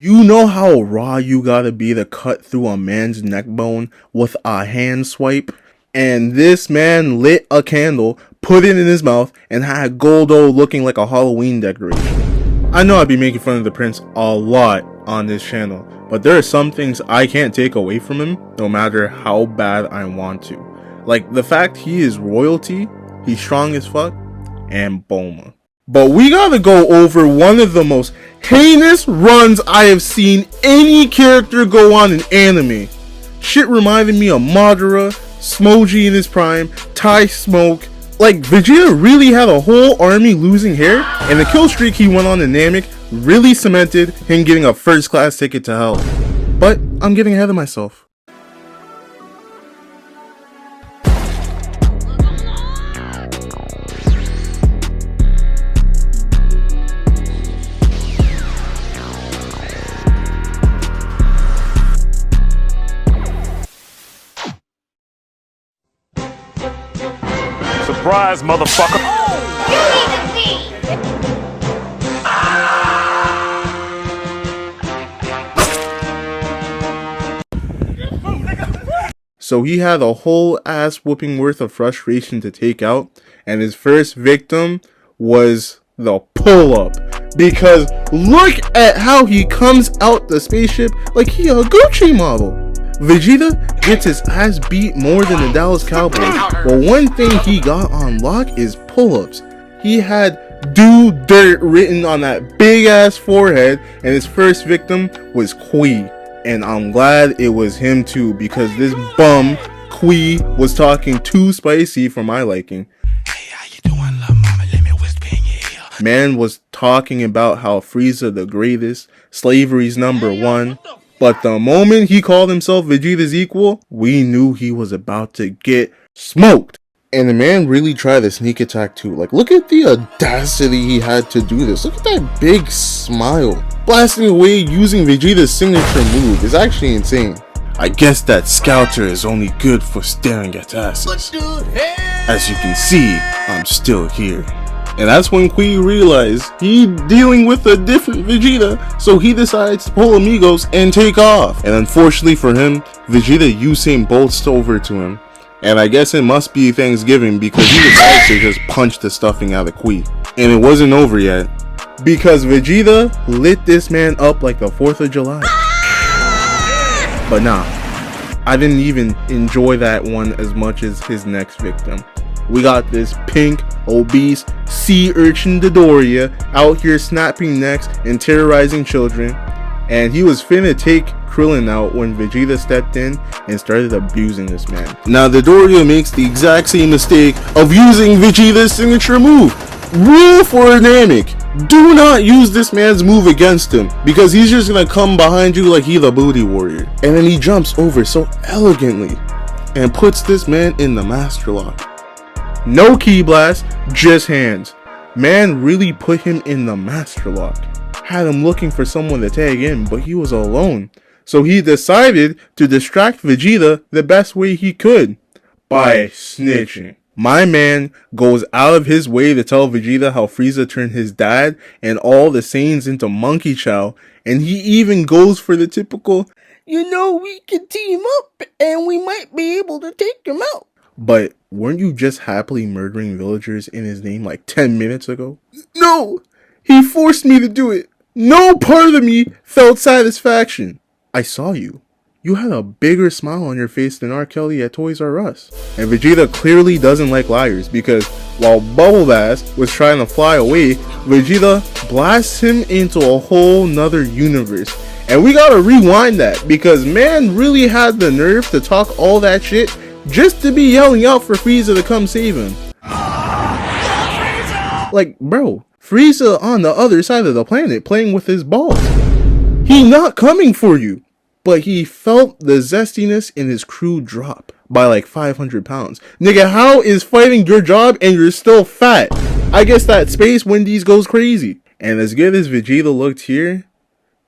You know how raw you gotta be to cut through a man's neck bone with a hand swipe? And this man lit a candle, put it in his mouth, and had Goldo looking like a Halloween decoration. I know I'd be making fun of the prince a lot on this channel, but there are some things I can't take away from him, no matter how bad I want to. Like the fact he is royalty, he's strong as fuck, and Bulma. But we gotta go over one of the most heinous runs I have seen any character go on in anime. Shit reminded me of Madara, Smoji in his prime, Tai Smoke. Like, Vegeta really had a whole army losing hair, and the kill streak he went on in Namek really cemented him getting a first class ticket to hell. But I'm getting ahead of myself. Surprise, motherfucker! Oh, you need to pee! So he had a whole ass whooping worth of frustration to take out, and his first victim was the pull-up. Because look at how he comes out the spaceship like he a Gucci model. Vegeta gets his ass beat more than the Dallas Cowboys, but one thing he got on lock is pull-ups. He had "do dirt" written on that big ass forehead, and his first victim was Kui. And I'm glad it was him too, because this bum, Kui, was talking too spicy for my liking. Hey, how you doing, love mama? Let me whisper in your ear. Man was talking about how Frieza the greatest, slavery's #1. But the moment he called himself Vegeta's equal, we knew he was about to get smoked. And the man really tried a sneak attack too. Like, look at the audacity he had to do this. Look at that big smile. Blasting away using Vegeta's signature move is actually insane. I guess that scouter is only good for staring at asses. As you can see, I'm still here. And that's when Kui realized he dealing with a different Vegeta, so he decides to pull amigos and take off. And unfortunately for him, Vegeta Usain bolts over to him. And I guess it must be Thanksgiving because he decided to just punch the stuffing out of Kui. And it wasn't over yet, because Vegeta lit this man up like the 4th of July. But nah, I didn't even enjoy that one as much as his next victim. We got this pink, obese, sea urchin Dodoria out here snapping necks and terrorizing children. And he was finna take Krillin out when Vegeta stepped in and started abusing this man. Now Dodoria makes the exact same mistake of using Vegeta's signature move. Rule for Namek: do not use this man's move against him, because he's just gonna come behind you like he's the booty warrior. And then he jumps over so elegantly and puts this man in the master lock. No ki blast, just hands. Man really put him in the master lock. Had him looking for someone to tag in, but he was alone. So he decided to distract Vegeta the best way he could, by snitching. My man goes out of his way to tell Vegeta how Frieza turned his dad and all the Saiyans into monkey chow, and he even goes for the typical, you know, we can team up and we might be able to take him out. But weren't you just happily murdering villagers in his name like 10 minutes ago? No! He forced me to do it. No part of me felt satisfaction. I saw you. You had a bigger smile on your face than R. Kelly at Toys R Us. And Vegeta clearly doesn't like liars, because while Bubble Bass was trying to fly away, Vegeta blasts him into a whole nother universe. And we gotta rewind that, because man really had the nerve to talk all that shit just to be yelling out for Frieza to come save him. Like, bro, Frieza on the other side of the planet playing with his balls. He not coming for you. But he felt the zestiness in his crew drop by like 500 pounds. Nigga, how is fighting your job and you're still fat? I guess that Space Wendy's goes crazy. And as good as Vegeta looked here,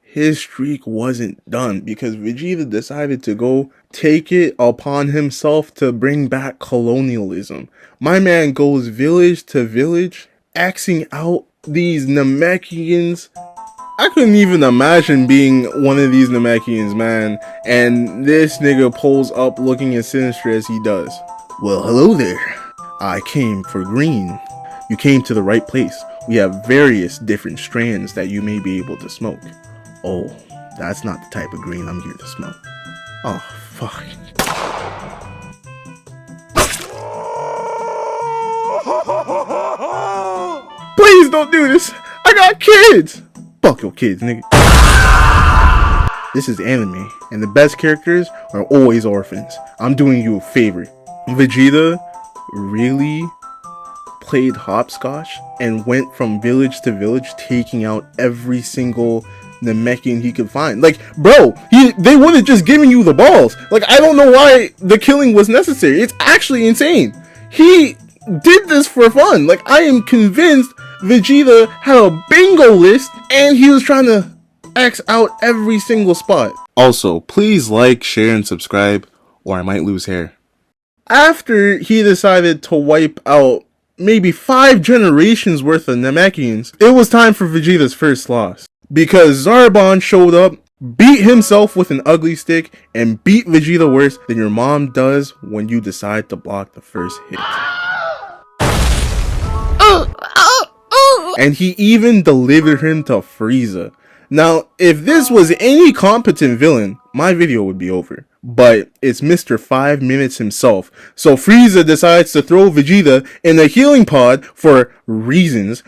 his streak wasn't done, because Vegeta decided to go take it upon himself to bring back colonialism. My man goes village to village, axing out these Namekians. I couldn't even imagine being one of these Namekians, man. And this nigga pulls up looking as sinister as he does. Well, hello there. I came for green. You came to the right place. We have various different strands that you may be able to smoke. Oh, that's not the type of green I'm here to smoke. Oh, fuck. Please don't do this. I got kids. Fuck your kids, nigga. This is anime, and the best characters are always orphans. I'm doing you a favor. Vegeta really played hopscotch and went from village to village, taking out every single Namekian he could find. Like, bro, they would have just given you the balls. Like, I don't know why the killing was necessary. It's actually insane. He did this for fun. Like, I am convinced Vegeta had a bingo list and he was trying to X out every single spot. Also, please like, share, and subscribe, or I might lose hair. After he decided to wipe out maybe 5 generations worth of Namekians, it was time for Vegeta's first loss. Because Zarbon showed up, beat himself with an ugly stick, and beat Vegeta worse than your mom does when you decide to block the first hit. And he even delivered him to Frieza. Now, if this was any competent villain, my video would be over. But it's Mr. 5 Minutes himself. So Frieza decides to throw Vegeta in a healing pod for reasons.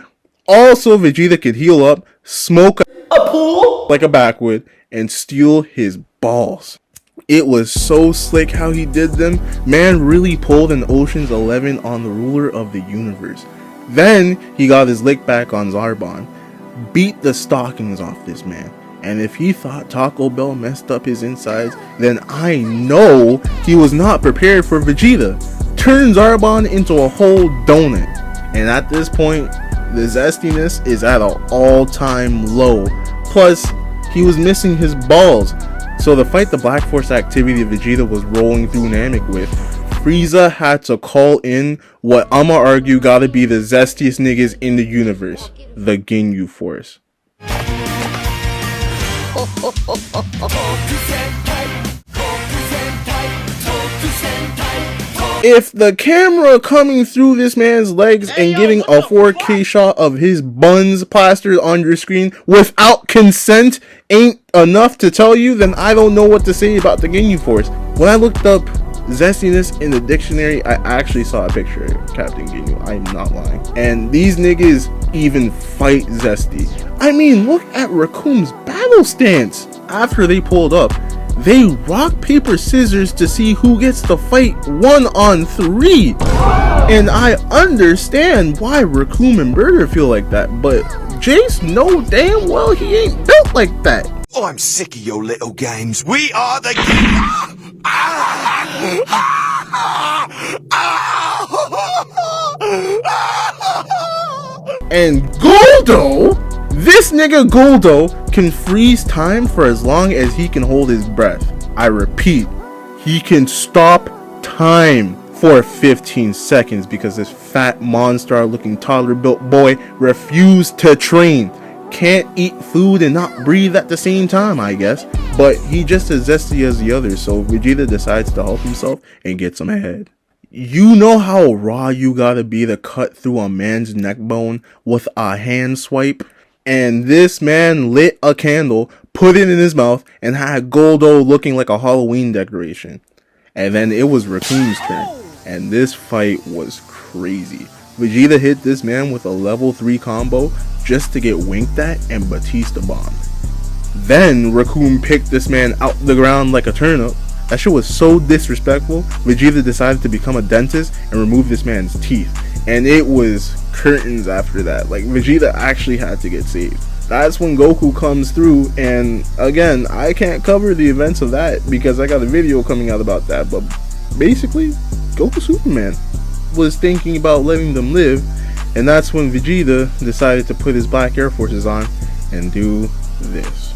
Also, Vegeta could heal up, smoke a pool like a backwood, and steal his balls. It was so slick how he did them. Man really pulled an Ocean's 11 on the ruler of the universe. Then he got his lick back on Zarbon, beat the stockings off this man. And if he thought Taco Bell messed up his insides, then I know he was not prepared for Vegeta. Turned Zarbon into a whole donut. And at this point, the zestiness is at an all-time low. Plus, he was missing his balls. So to fight the Black Force activity Vegeta was rolling through Namek with, Frieza had to call in what I'ma argue gotta be the zestiest niggas in the universe, the Ginyu Force. If the camera coming through this man's legs and getting a 4K shot of his buns plastered on your screen without consent ain't enough to tell you, then I don't know what to say about the Ginyu Force. When I looked up zestiness in the dictionary, I actually saw a picture of Captain Ginyu. I'm not lying. And these niggas even fight zesty. I mean, look at Raccoon's battle stance. After they pulled up, they rock, paper, scissors to see who gets to fight 1-on-3. And I understand why Raccoon and Burger feel like that, but Jace know damn well he ain't built like that. Oh, I'm sick of your little games. We are the And Goldo, this nigga Goldo can freeze time for as long as he can hold his breath. I repeat, he can stop time for 15 seconds because this fat monster looking toddler built boy refused to train. Can't eat food and not breathe at the same time, I guess. But he just as zesty as the others, so Vegeta decides to help himself and gets him ahead. You know how raw you gotta be to cut through a man's neck bone with a hand swipe? And this man lit a candle, put it in his mouth, and had Goldo looking like a Halloween decoration. And then it was Raccoon's turn, and this fight was crazy. Vegeta hit this man with a level 3 combo just to get winked at and Batista bombed. Then Raccoon picked this man out the ground like a turnip. That shit was so disrespectful, Vegeta decided to become a dentist and remove this man's teeth. And it was curtains after that. Like, Vegeta actually had to get saved. That's when Goku comes through, and again, I can't cover the events of that because I got a video coming out about that, but basically, Goku Superman was thinking about letting them live, and that's when Vegeta decided to put his black Air Forces on and do this.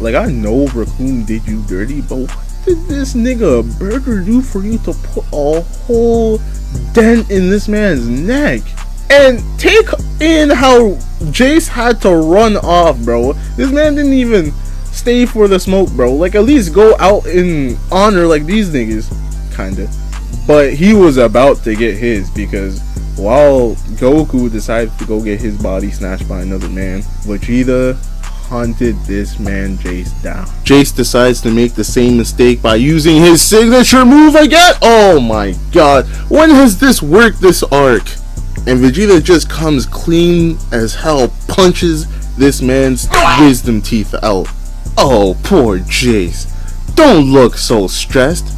Like, I know Raccoon did you dirty, but what did this nigga Burger do for you to put a whole dent in this man's neck? And take in how Jace had to run off, bro. This man didn't even stay for the smoke, bro. Like, at least go out in honor like these niggas. Kinda. But he was about to get his, because while Goku decided to go get his body snatched by another man, Vegeta hunted this man Jace down. Jace decides to make the same mistake by using his signature move again. Oh my god. When has this worked this arc? And Vegeta just comes clean as hell, punches this man's wisdom teeth out. Oh, poor Jace. Don't look so stressed.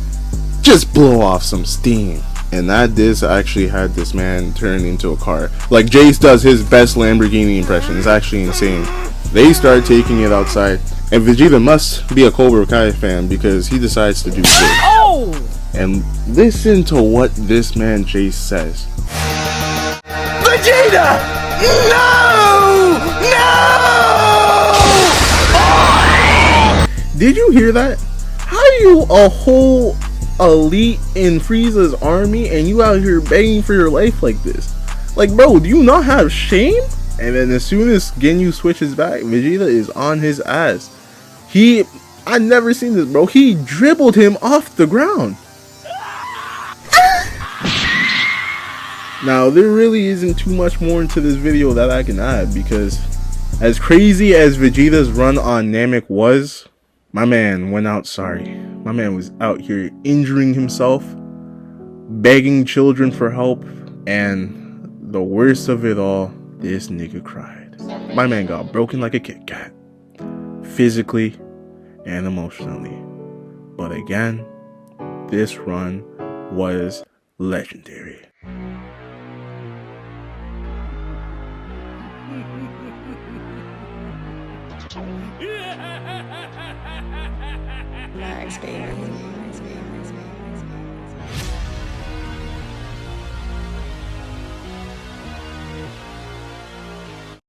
Just blow off some steam. And that diss actually had this man turn into a car. Like Jace does his best Lamborghini impression. It's actually insane. They start taking it outside, and Vegeta must be a Cobra Kai fan because he decides to do this. Oh! And listen to what this man Jace says. Vegeta! No! No! Did you hear that? How are you a whole elite in Frieza's army and you out here begging for your life like this? Like, bro, do you not have shame? And then as soon as Ginyu switches back, Vegeta is on his ass. I never seen this, bro. He dribbled him off the ground. Now, there really isn't too much more into this video that I can add, because as crazy as Vegeta's run on Namek was, my man went out sorry. My man was out here injuring himself, begging children for help, and the worst of it all, this nigga cried. My man got broken like a Kit Kat, physically and emotionally. But again, this run was legendary. Max, baby.